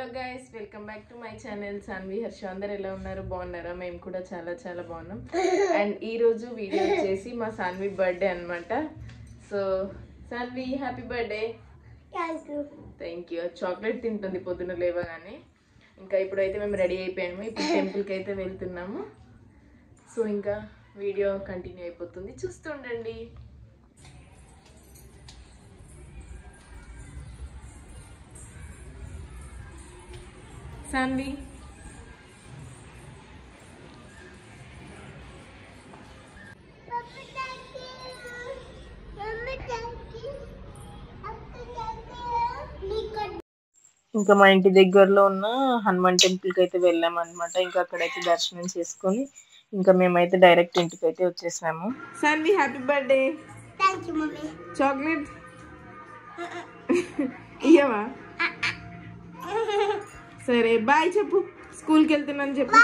Hello guys, welcome back to my channel Saanvi Harsha. అందరు ఎలా ఉన్నారు? బాగున్నారా? మేము కూడా చాలా చాలా బాగున్నాం. అండ్ ఈ రోజు వీడియో వచ్చేసి మా సాన్వి బర్త్డే అన్నమాట. So Saanvi happy birthday. Thank you. Chocolate తింటుంది పొద్దున లేవగానే. ఇంకా ఇప్పుడైతే మేము రెడీ అయిపోయాము. ఇప్పుడు టెంపుల్కి అయితే వెళ్తున్నాము. సో ఇంకా వీడియో కంటిన్యూ అయిపోతుంది, చూస్తుండండి. సాన్వి ఇంకా మా ఇంటి దగ్గరలో ఉన్న హనుమాన్ టెంపుల్కి అయితే వెళ్ళాము అనమాట. ఇంకా అక్కడైతే దర్శనం చేసుకొని ఇంకా మేమైతే డైరెక్ట్ ఇంటికి అయితే వచ్చేసాము. Saanvi happy birthday. చాక్లెట్ ఇయ్యవా? సరే బాయ్ చెప్పు. స్కూల్కి వెళ్తున్నాను చెప్పు.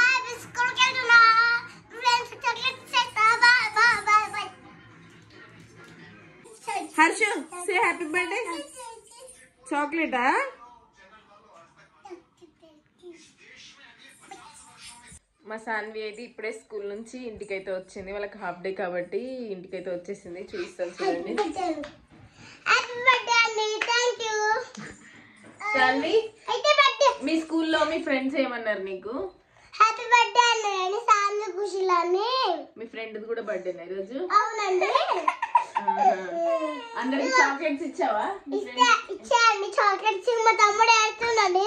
Harsha say happy birthday. చాక్లెటా? మా సాన్వి అయితే ఇప్పుడే స్కూల్ నుంచి ఇంటికైతే వచ్చింది. వాళ్ళకి హాఫ్ డే కాబట్టి ఇంటికైతే వచ్చేసింది. చూపిస్తాను చూడండి. సాన్వి, మీ స్కూల్లో మీ ఫ్రెండ్స్ ఏమన్నారు నీకు? హ్యాపీ బర్త్డే అన్నారని సాన్వి కుషిలని. మీ ఫ్రెండ్ కూడా బర్త్డేనా ఈరోజు? అవునండి. అందరికి చాక్లెట్స్ ఇచ్చావా? ఇచ్చాండి చాక్లెట్స్. మా తమ్ముడు ఏడుతున్నాడు.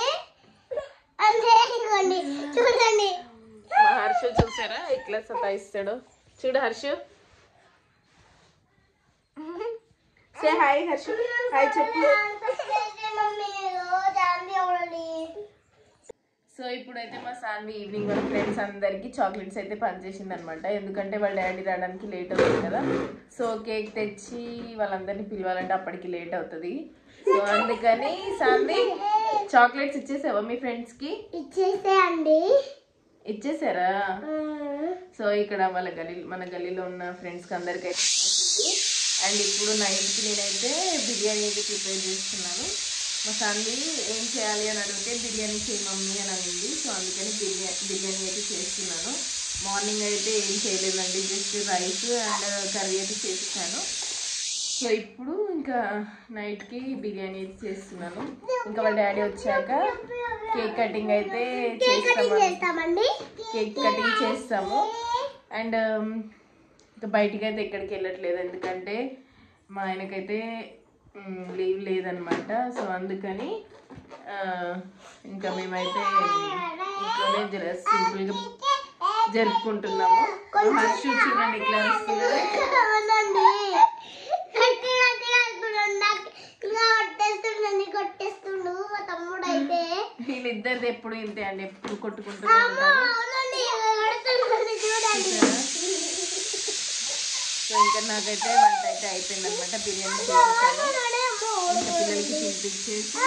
అంతే ఇవ్వండి చూడండి. మా హర్ష చూసారా ఎట్లా సతాయిస్తాడో? చూడు Harsha. Say hi Harsha. Hi చెప్పు. సో ఇప్పుడైతే మా సాన్వి ఈవినింగ్ వాళ్ళ ఫ్రెండ్స్ అందరికి చాక్లెట్స్ అయితే పనిచేసింది అనమాట. ఎందుకంటే వాళ్ళ డాడీ రావడానికి లేట్ అవుతుంది కదా. సో కేక్ తెచ్చి వాళ్ళందరినీ పిలవాలంటే అప్పటికి లేట్ అవుతుంది. సో అందుకని సాన్వి చాక్లెట్స్ ఇచ్చేసావా మీ ఫ్రెండ్స్ కి? ఇచ్చేసేయండి. ఇచ్చేసారా? సో ఇక్కడ మన గల్లీలో ఉన్న ఫ్రెండ్స్ కి అందరికి అయితే ఇచ్చేసింది. అండ్ ఇప్పుడు నైట్కి నేనైతే బిర్యానీ అయితే ప్రిపేర్ చేస్తున్నాను. మా సాన్వి ఏం చేయాలి అని అడిగితే బిర్యానీ చేయి మమ్మీ అని అనింది. సో అందుకని బిర్యానీ అయితే చేస్తున్నాను. మార్నింగ్ అయితే ఏం చేయలేదండి, జస్ట్ రైస్ అండ్ కర్రీ అయితే చేసేసాను. సో ఇప్పుడు ఇంకా నైట్కి బిర్యానీ అయితే చేస్తున్నాను. ఇంకా వాళ్ళ డాడీ వచ్చాక కేక్ కటింగ్ అయితే చేస్తామండి. కేక్ కటింగ్ చేస్తాము. అండ్ ఇంకా బయటికి అయితే ఎక్కడికి వెళ్ళట్లేదు, ఎందుకంటే మా ఆయనకైతే లీవ్ లేదనమాట. సో అందుకని ఇంకా మేమైతే ఇంట్లోనే సింపుల్గా జరుపుకుంటున్నాము. హర్ష చూడండి ఇట్లా వస్తుంది. వీళ్ళిద్దరిది ఎప్పుడు ఇంతే అండి, ఎప్పుడు కొట్టుకుంటూనే ఉంటారు. సో ఇంకా నాకైతే వంట అయితే అయిపోయింది అనమాట. బిర్యానీ చేసేసాను. ఇంకా పిల్లలకి తినిపించేసి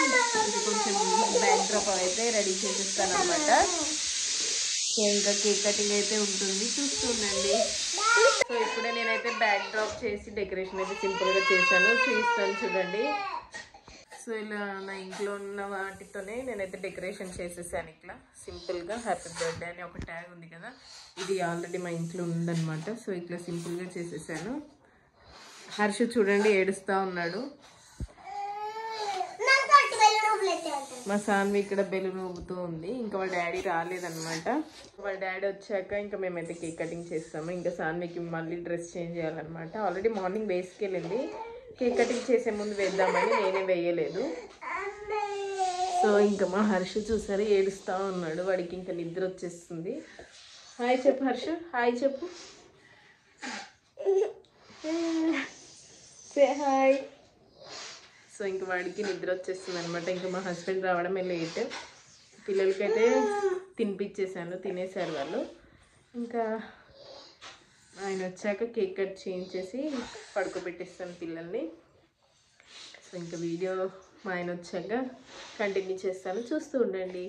ఇది కొంచెం బ్యాక్ డ్రాప్ అయితే రెడీ చేసేస్తాను అనమాట. ఇంకా కేక్ కటింగ్ అయితే ఉంటుంది, చూస్తుండండి. సో ఇప్పుడే నేనైతే బ్యాక్ డ్రాప్ చేసి డెకరేషన్ అయితే సింపుల్గా చేశాను, చూపిస్తాను చూడండి. సో ఇలా నా ఇంట్లో ఉన్న వాటితోనే నేనైతే డెకరేషన్ చేసేసాను. ఇట్లా సింపుల్గా హ్యాపీ బర్త్డే అని ఒక ట్యాగ్ ఉంది కదా, ఇది ఆల్రెడీ మా ఇంట్లో ఉందన్నమాట. సో ఇట్లా సింపుల్గా చేసేసాను. హర్ష చూడండి ఏడుస్తూ ఉన్నాడు. మా సాన్వి ఇక్కడ బెలూన్ ఊగుతూ ఉంది. ఇంకా వాళ్ళ డాడీ రాలేదన్నమాట. వాళ్ళ డాడీ వచ్చాక ఇంకా మేమైతే కేక్ కటింగ్ చేస్తాము. ఇంకా సాన్వికి మళ్ళీ డ్రెస్ చేంజ్ చేయాలన్నమాట. ఆల్రెడీ మార్నింగ్ వేసుకెళ్ళింది. కేక్ కటింగ్ చేసే ముందు వేద్దామని నేనే వేయలేదు. సో ఇంకా మా హర్ష చూసారు ఏడుస్తూ ఉన్నాడు. వాడికి ఇంకా నిద్ర వచ్చేస్తుంది. హాయ్ చెప్పు హర్ష, హాయ్ చెప్పు. Say hi. సో ఇంకా వాడికి నిద్ర వచ్చేస్తుంది అనమాట. ఇంకా మా హస్బెండ్ రావడమే లేట్. పిల్లలకైతే తినిపించేసాను, తినేసారు వాళ్ళు. ఇంకా ఆయన వచ్చాక కేక్ కట్ చేయించేసి పడుకోబెట్టేస్తాను పిల్లల్ని. సో ఇంకా వీడియో మా ఆయన వచ్చాక కంటిన్యూ చేస్తాను, చూస్తూ ఉండండి.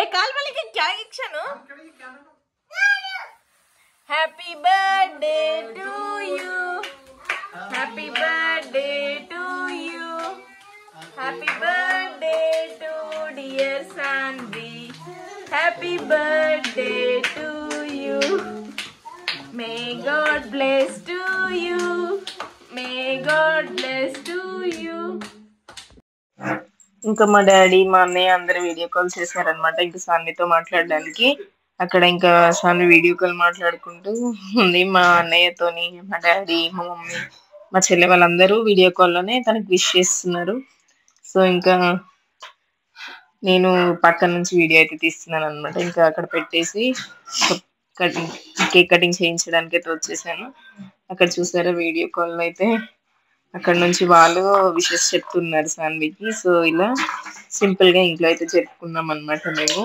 ఏ కాల్వలికి క్యా ఇచ్చాను? Happy birthday to you. Happy birthday to you, happy birthday to dear Saanvi, happy birthday to you, may God bless to you, may God bless to you. ఇంకా మా డాడీ మా అన్నయ్య అందరు వీడియో కాల్ చేశారనమాట ఇంకా సాన్వితో మాట్లాడడానికి. అక్కడ ఇంకా సాన్వి వీడియో కాల్ మాట్లాడుకుంటూ ఉంది మా అన్నయ్యతోని, మా డాడీ, మా మమ్మీ, మా చెల్లె వాళ్ళందరూ వీడియో కాల్లోనే తనకి విష్ చేస్తున్నారు. సో ఇంకా నేను పక్కన నుంచి వీడియో అయితే తీస్తున్నాను అనమాట. ఇంకా అక్కడ పెట్టేసి కేక్ కటింగ్ చేయించడానికి అయితే వచ్చేసాను. అక్కడ చూసారా వీడియో కాల్ అయితే అక్కడ నుంచి వాళ్ళు విషెస్ చెప్తున్నారు సాన్వికి. సో ఇలా సింపుల్ గా ఇంట్లో అయితే జరుపుకున్నాం అనమాట మేము.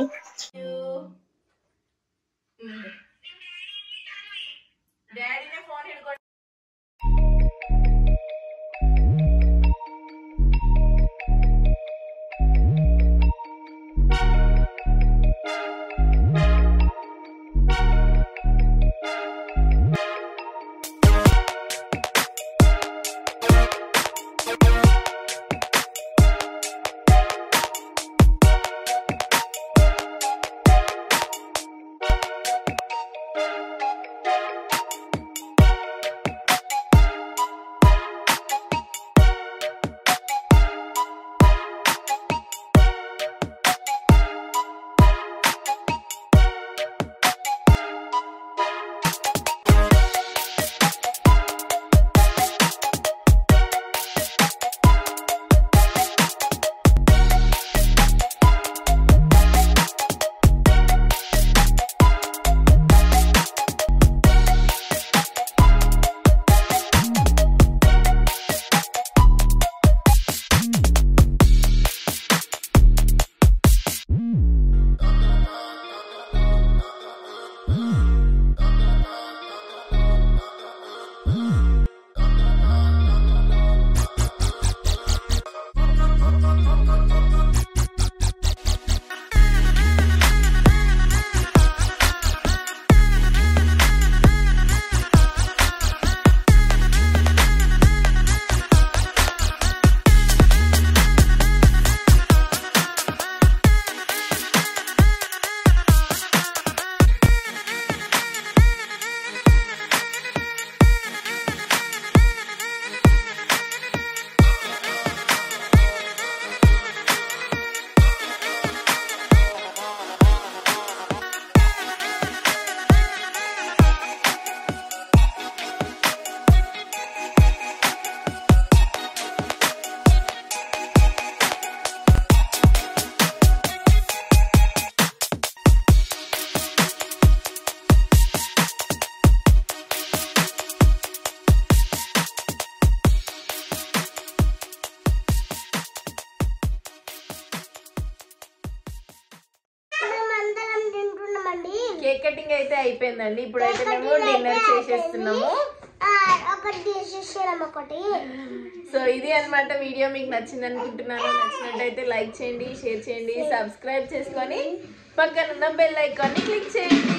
కేక్ కటింగ్ అయితే అయిపోయిందండి. ఇప్పుడైతే మేము డిన్నర్ చేసేస్తున్నాము. సో ఇది అన్నమాట వీడియో. మీకు నచ్చింది అనుకుంటున్నాను. నచ్చినట్టయితే లైక్ చేయండి, షేర్ చేయండి, సబ్స్క్రైబ్ చేసుకొని పక్కన ఉన్న బెల్ ఐకాన్ని క్లిక్ చేయండి.